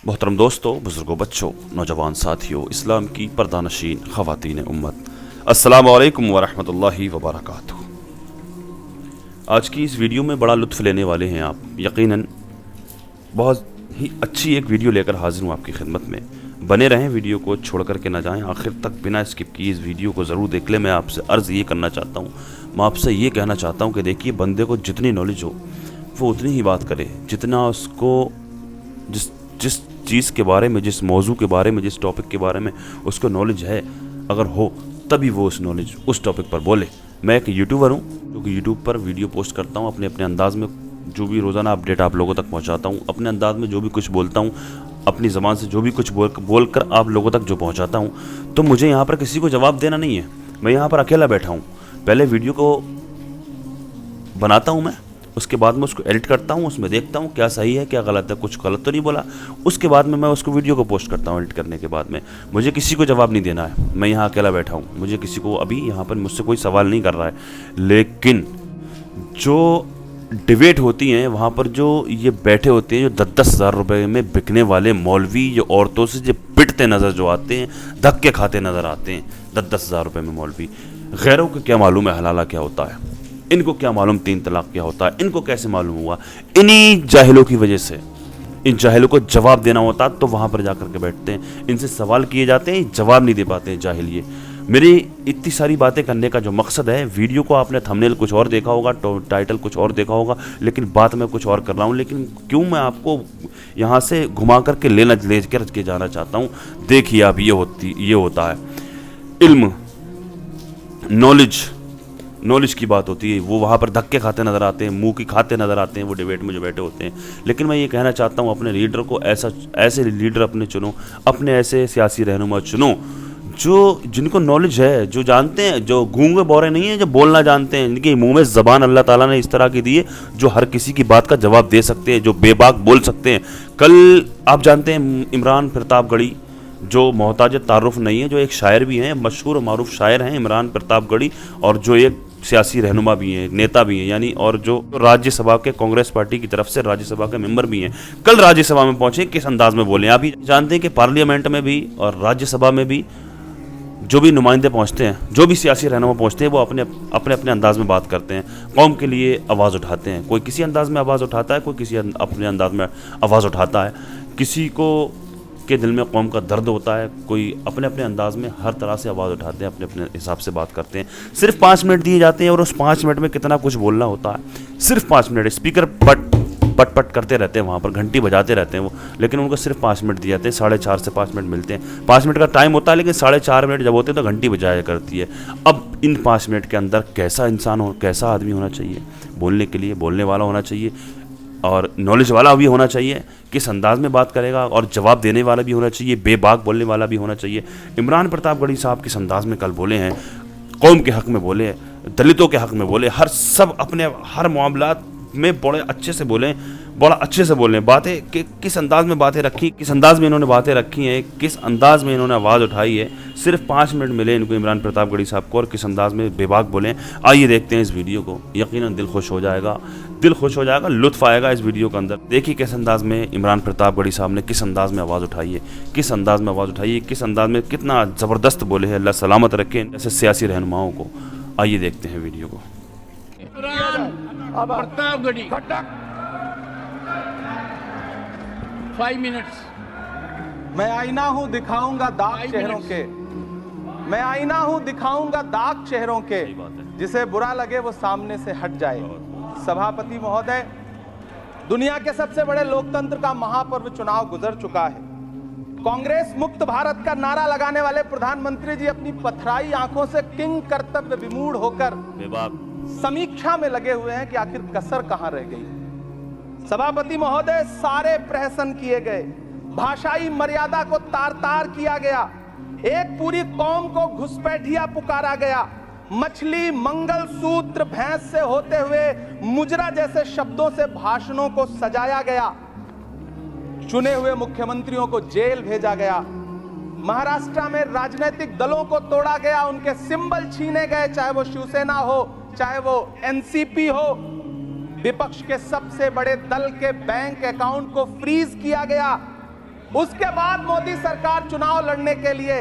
मोहतरम दोस्तों, बुजुर्गों, बच्चों, नौजवान साथियों, इस्लाम की पर्दानशीन ख़वातीन उम्मत, अस्सलामु अलैकुम वरहमतुल्लाहि वबरकातुहू। आज की इस वीडियो में बड़ा लुत्फ़ लेने वाले हैं आप। यकीनन बहुत ही अच्छी एक वीडियो लेकर हाजिर हूँ आपकी खिदमत में। बने रहें, वीडियो को छोड़ कर के ना जाएं, आखिर तक बिना स्किप किए इस वीडियो को ज़रूर देख लें। मैं आपसे अर्ज़ ये करना चाहता हूँ, मैं आपसे ये कहना चाहता हूँ कि देखिए, बंदे को जितनी नॉलेज हो वो उतनी ही बात करे, जितना उसको जिस जिस चीज़ के बारे में, जिस मौजू के बारे में, जिस टॉपिक के बारे में उसको नॉलेज है, अगर हो तभी वो उस नॉलेज उस टॉपिक पर बोले। मैं एक यूट्यूबर हूँ जो कि यूट्यूब पर वीडियो पोस्ट करता हूँ, अपने अपने अंदाज़ में जो भी रोज़ाना अपडेट आप लोगों तक पहुँचाता हूँ, अपने अंदाज़ में जो भी कुछ बोलता हूँ, अपनी ज़बान से जो भी कुछ बोल कर आप लोगों तक जो पहुँचाता हूँ। तो मुझे यहाँ पर किसी को जवाब देना नहीं है, मैं यहाँ पर अकेला बैठा हूँ। पहले वीडियो को बनाता हूँ मैं, उसके बाद में उसको एडिट करता हूँ, उसमें देखता हूँ क्या सही है क्या गलत है, कुछ गलत तो नहीं बोला। उसके बाद में मैं उसको वीडियो को पोस्ट करता हूँ। एडिट करने के बाद में मुझे किसी को जवाब नहीं देना है, मैं यहाँ अकेला बैठा हूँ, मुझे किसी को अभी यहाँ पर मुझसे कोई सवाल नहीं कर रहा है। लेकिन जो डिबेट होती हैं वहाँ पर जो ये बैठे होते हैं, जो 10-10 हज़ार रुपये में बिकने वाले मौलवी, जो औरतों से जो पिटते नज़र जो आते हैं, धक्के खाते नज़र आते हैं, 10-10 हज़ार रुपये में मौलवी, गैरों को क्या मालूम है हलाला क्या होता है, इनको क्या मालूम 3 तलाक क्या होता है, इनको कैसे मालूम हुआ। इन्हीं जाहिलों की वजह से, इन जाहिलों को जवाब देना होता तो वहाँ पर जाकर के बैठते हैं, इनसे सवाल किए जाते हैं, जवाब नहीं दे पाते हैं जाहिल। ये मेरी इतनी सारी बातें करने का जो मकसद है, वीडियो को आपने थंबनेल कुछ और देखा होगा, टाइटल कुछ और देखा होगा, लेकिन बात मैं कुछ और कर रहा हूँ। लेकिन क्यों मैं आपको यहाँ से घुमा करके ले के जाना चाहता हूँ। देखिए आप, ये होता है इल्म, नॉलेज की बात होती है। वो वहाँ पर धक्के खाते नज़र आते हैं, मुंह की खाते नज़र आते हैं वो डिबेट में जो बैठे होते हैं। लेकिन मैं ये कहना चाहता हूँ, अपने लीडर को ऐसे लीडर अपने चुनो, अपने ऐसे सियासी रहनुमा चुनो जिनको नॉलेज है, जो जानते हैं, जो गूंगे बौरे नहीं हैं, जो बोलना जानते हैं, जिनके मुंह में ज़बान अल्लाह ताला ने इस तरह की दी है, जो हर किसी की बात का जवाब दे सकते हैं, जो बेबाक बोल सकते हैं। कल आप जानते हैं इमरान प्रतापगढ़ी, जो मोहताज तारुफ नहीं है, जो एक शायर भी हैं, मशहूर मारूफ शायर हैं इमरान प्रतापगढ़ी, और जो एक सियासी रहनुमा भी हैं, नेता भी हैं, यानी और जो राज्यसभा के कांग्रेस पार्टी की तरफ से राज्यसभा के मेंबर भी हैं। कल राज्यसभा में पहुंचे, किस अंदाज में बोले। आप ही जानते हैं कि पार्लियामेंट में भी और राज्यसभा में भी जो भी नुमाइंदे पहुंचते हैं, जो भी सियासी रहनुमा पहुंचते हैं, वो अपने अपने अंदाज में बात करते हैं, कौम के लिए आवाज़ उठाते हैं। कोई किसी अंदाज में आवाज़ उठाता है, कोई किसी अपने अंदाज में आवाज़ उठाता है। किसी को के दिल में कौम का दर्द होता है, कोई अपने अपने अंदाज में हर तरह से आवाज़ उठाते हैं, अपने अपने हिसाब से बात करते हैं। सिर्फ 5 मिनट दिए जाते हैं और उस 5 मिनट में कितना कुछ बोलना होता है। सिर्फ 5 मिनट स्पीकर पट करते रहते हैं, वहाँ पर घंटी बजाते रहते हैं वो, लेकिन उनको सिर्फ 5 मिनट दिए जाते हैं। 4.5 से 5 मिनट मिलते हैं। 5 मिनट का टाइम होता है, लेकिन 4.5 मिनट जब होते हैं तो घंटी बजाया करती है। अब इन 5 मिनट के अंदर कैसा इंसान हो, कैसा आदमी होना चाहिए बोलने के लिए, बोलने वाला होना चाहिए और नॉलेज वाला भी होना चाहिए, किस अंदाज में बात करेगा, और जवाब देने वाला भी होना चाहिए, बेबाक बोलने वाला भी होना चाहिए। इमरान प्रतापगढ़ी साहब किस अंदाज में कल बोले हैं, कौम के हक़ में बोले, दलितों के हक़ में बोले, अपने हर मामलात में बड़े अच्छे से बोलें, बड़ा अच्छे से बोलें। बातें किस अंदाज में बातें रखी, किस अंदाज में इन्होंने बातें रखी हैं, किस अंदाज में इन्होंने आवाज़ उठाई है। सिर्फ 5 मिनट मिले इनको इमरान प्रतापगढ़ी साहब को, और किस अंदाज में बेबाक बोलें। आइए देखते हैं इस वीडियो को, यकीनन दिल खुश हो जाएगा, लुत्फ़ आएगा इस वीडियो के अंदर। देखिए किस अंदाज में इमरान प्रतापगढ़ी साहब ने किस अंदाज में आवाज़ उठाई है, किस अंदाज में आवाज़ उठाई है, किस अंदाज में कितना ज़बरदस्त बोले हैं। अल्लाह सलामत रखे ऐसे सियासी रहनुमाओं को। आइए देखते हैं वीडियो को। प्रतापगढ़ी 5 मिनट्स। मैं आईना हूं दिखाऊंगा दाग चेहरों के, मैं आईना हूं दिखाऊंगा दाग चेहरों के, जिसे बुरा लगे वो सामने से हट जाए। सभापति महोदय, दुनिया के सबसे बड़े लोकतंत्र का महापर्व चुनाव गुजर चुका है। कांग्रेस मुक्त भारत का नारा लगाने वाले प्रधानमंत्री जी अपनी पथराई आंखों से किंग कर्तव्य विमूढ़ होकर समीक्षा में लगे हुए हैं कि आखिर कसर कहां रह गई। सभापति महोदय, सारे प्रहसन किए गए, भाषाई मर्यादा को तार तार किया गया, एक पूरी कौम को घुसपैठिया पुकारा गया, मछली, मंगल सूत्र, भैंस से होते हुए मुजरा जैसे शब्दों से भाषणों को सजाया गया, चुने हुए मुख्यमंत्रियों को जेल भेजा गया, महाराष्ट्र में राजनीतिक दलों को तोड़ा गया, उनके सिंबल छीने गए, चाहे वो शिवसेना हो, चाहे वो एनसीपी हो, विपक्ष के सबसे बड़े दल के बैंक अकाउंट को फ्रीज किया गया, उसके बाद मोदी सरकार चुनाव लड़ने के लिए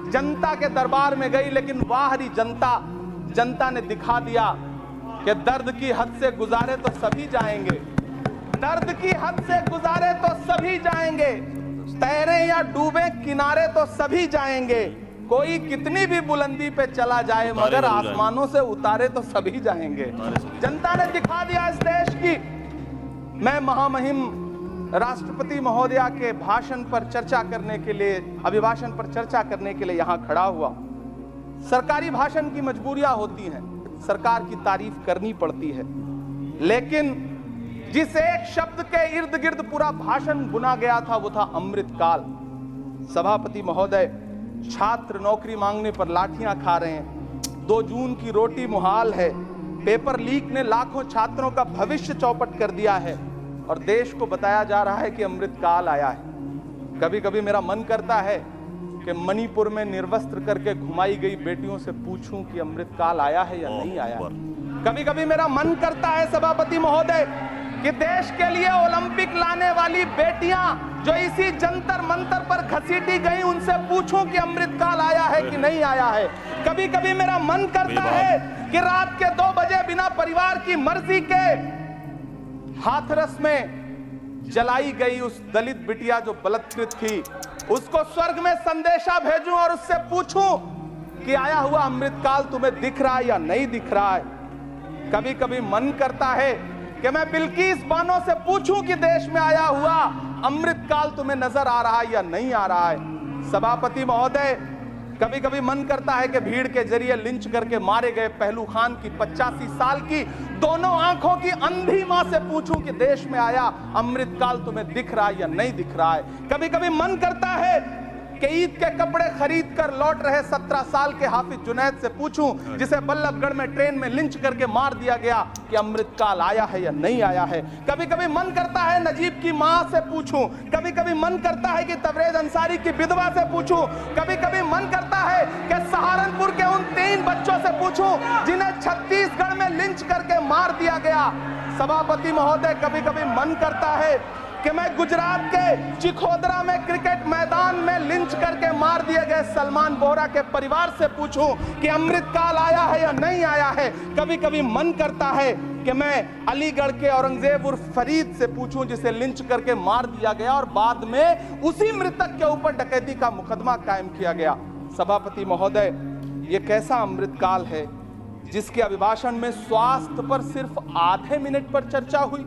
जनता के दरबार में गई, लेकिन बाहरी जनता ने दिखा दिया कि दर्द की हद से गुजारे तो सभी जाएंगे, दर्द की हद से गुजारे तो सभी जाएंगे, तैरे या डूबे किनारे तो सभी जाएंगे, कोई कितनी भी बुलंदी पे चला जाए मगर आसमानों से उतारे तो सभी जाएंगे। जनता ने दिखा दिया इस देश की। मैं महामहिम राष्ट्रपति महोदया के भाषण पर चर्चा करने के लिए, अभिभाषण पर चर्चा करने के लिए यहां खड़ा हुआ। सरकारी भाषण की मजबूरियां होती हैं, सरकार की तारीफ करनी पड़ती है, लेकिन जिस एक शब्द के इर्द गिर्द पूरा भाषण बुना गया था वो था अमृतकाल। सभापति महोदय, छात्र नौकरी मांगने पर लाठियां खा रहे हैं, 2 जून की रोटी मुहाल है, पेपर लीक ने लाखों छात्रों का भविष्य चौपट कर दिया है और देश को बताया जा रहा है कि अमृतकाल आया है। कभी कभी मेरा मन करता है कि मणिपुर में निर्वस्त्र करके घुमाई गई बेटियों से पूछूं कि अमृतकाल आया है या नहीं आया। कभी कभी मेरा मन करता है सभापति महोदय कि देश के लिए ओलंपिक लाने वाली बेटियां जो इसी जंतर मंतर पर घसीटी गई, उनसे पूछूं कि अमृतकाल आया है कि नहीं आया है। कभी कभी मेरा मन करता है कि रात के 2 बजे बिना परिवार की मर्जी के हाथरस में जलाई गई उस दलित बिटिया जो बलात्कृत थी, उसको स्वर्ग में संदेशा भेजूं और उससे पूछूं कि आया हुआ अमृतकाल तुम्हें दिख रहा है या नहीं दिख रहा है। कभी कभी मन करता है कि मैं बिल्किस बानो से पूछूं कि देश में आया हुआ अमृतकाल तुम्हें नजर आ रहा है या नहीं आ रहा है। सभापति महोदय, कभी कभी मन करता है कि भीड़ के जरिए लिंच करके मारे गए पहलू खान की 85 साल की दोनों आंखों की अंधी मां से पूछूं कि देश में आया अमृतकाल तुम्हें दिख रहा है या नहीं दिख रहा है। कभी कभी मन करता है कि ईद के कपड़े खरीद कर लौट रहे 17 साल के हाफिज जुनैद से पूछूं, जिसे बल्लभगढ़ में ट्रेन में लिंच करके मार दिया गया, कि अमृतकाल आया है या नहीं आया है। कभी कभी मन करता है नजीब की मां से पूछूं, कभी कभी मन करता है कि तबरेज अंसारी की विधवा से पूछूं, कभी कभी मन करता है कि सहारनपुर के उन 3 बच्चों से पूछूं जिन्हें छत्तीसगढ़ में लिंच करके मार दिया गया। सभापति महोदय, कभी कभी मन करता है कि मैं गुजरात के चिखोदरा में क्रिकेट मैदान में लिंच करके मार दिए गए सलमान बोहरा के परिवार से पूछूं कि अमृतकाल आया है या नहीं आया है। कभी कभी मन करता है कि मैं अलीगढ़ के औरंगजेब उर्फ फरीद से पूछूं जिसे लिंच करके मार दिया गया और बाद में उसी मृतक के ऊपर डकैती का मुकदमा कायम किया गया। सभापति महोदय, ये कैसा अमृतकाल है जिसके अभिभाषण में स्वास्थ्य पर सिर्फ आधे मिनट पर चर्चा हुई।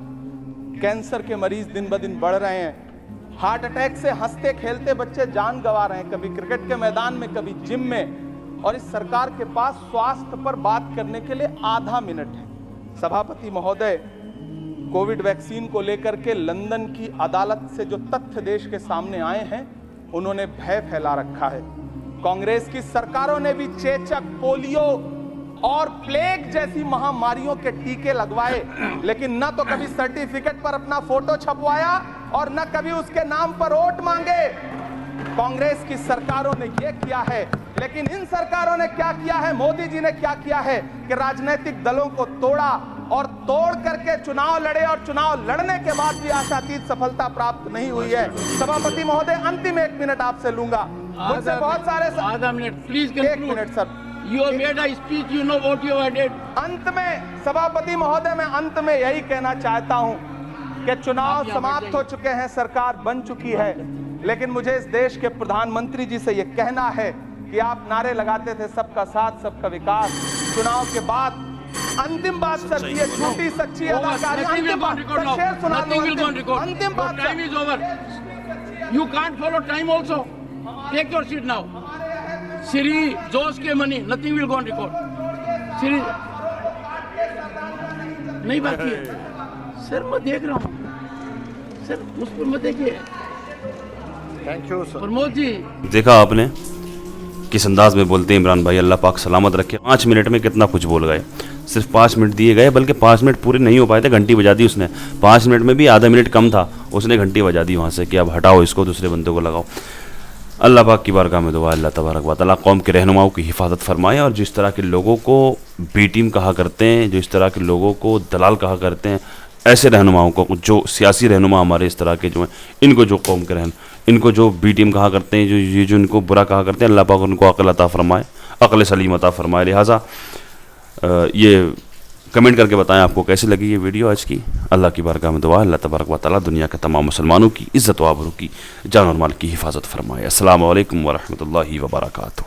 कैंसर के मरीज दिन ब दिन बढ़ रहे हैं, हार्ट अटैक से हंसते खेलते बच्चे जान गंवा रहे हैं, कभी क्रिकेट के मैदान में कभी जिम में, और इस सरकार के पास स्वास्थ्य पर बात करने के लिए आधा मिनट है। सभापति महोदय, कोविड वैक्सीन को लेकर के लंदन की अदालत से जो तथ्य देश के सामने आए हैं, उन्होंने भय फैला रखा है। कांग्रेस की सरकारों ने भी चेचक, पोलियो और प्लेग जैसी महामारियों के टीके लगवाए, लेकिन न तो कभी सर्टिफिकेट पर अपना फोटो छपवाया और न कभी उसके नाम पर वोट मांगे। कांग्रेस की सरकारों ने यह किया है, लेकिन इन सरकारों ने क्या किया है, मोदी जी ने क्या किया है कि राजनीतिक दलों को तोड़ा और तोड़ करके चुनाव लड़े, और चुनाव लड़ने के बाद भी आशातीत सफलता प्राप्त नहीं हुई है। सभापति महोदय, अंतिम 1 मिनट आपसे लूंगा, मुझसे बहुत सारे। आधा minute please. 1 minute sir. You have made a speech, you know what you have did. अंत में सभापति महोदय, मैं अंत में यही कहना चाहता हूं कि चुनाव समाप्त हो चुके हैं, सरकार बन चुकी है, लेकिन मुझे इस देश के प्रधानमंत्री जी से यह कहना है कि आप नारे लगाते थे सबका साथ सबका विकास। चुनाव के बाद अंतिम बात सर, ये झूठी सच्ची अदाकारी, अंतिम बात सर, शेर सुना दो, अंतिम बात। Time is over. You can't follow time also. Take your seat now. Siri, Josh के money, nothing will go on record. Siri, नहीं बात की है सर, मैं देख रहा हूँ सर, उस पर मत देखिए। Thank you sir. Pramod ji, देखा आपने किस अंदाज में बोलते हैं इमरान भाई, अल्लाह पाक सलामत रखे। 5 मिनट में कितना कुछ बोल गए, सिर्फ 5 मिनट दिए गए, बल्कि 5 मिनट पूरे नहीं हो पाए थे, घंटी बजा दी उसने। 5 मिनट में भी आधा मिनट कम था, उसने घंटी बजा दी वहाँ से कि अब हटाओ इसको, दूसरे बंदे को लगाओ। अल्लाह पाक की बारगाह में दुआ, अल्लाह तबारक व तआला कौम के रहनुमाओं की हिफाजत फरमाए, और जिस तरह के लोगों को बी टीम कहा करते हैं, जो इस तरह के लोगों को दलाल कहा करते हैं, ऐसे रहनुमाओं को, जो सियासी रहनुमा हमारे इस तरह के जो हैं, इनको जो कौम के इनको जो बी टीम कहा करते हैं, जो इनको बुरा कहा करते हैं, अल्लाह पाक उनको अक़ल अता फरमाए, अक़ल सलीम अता फरमाए। लिहाजा ये कमेंट करके बताएं आपको कैसी लगी ये वीडियो आज की। अल्लाह की बारगाह में दुआ, अल्लाह तबारक व तआला दुनिया के तमाम मुसलमानों की इज़्ज़त व आबरू की, जान और माल की हिफाजत फरमाए। अस्सलामु अलैकुम व रहमतुल्लाहि व बरकातुहू।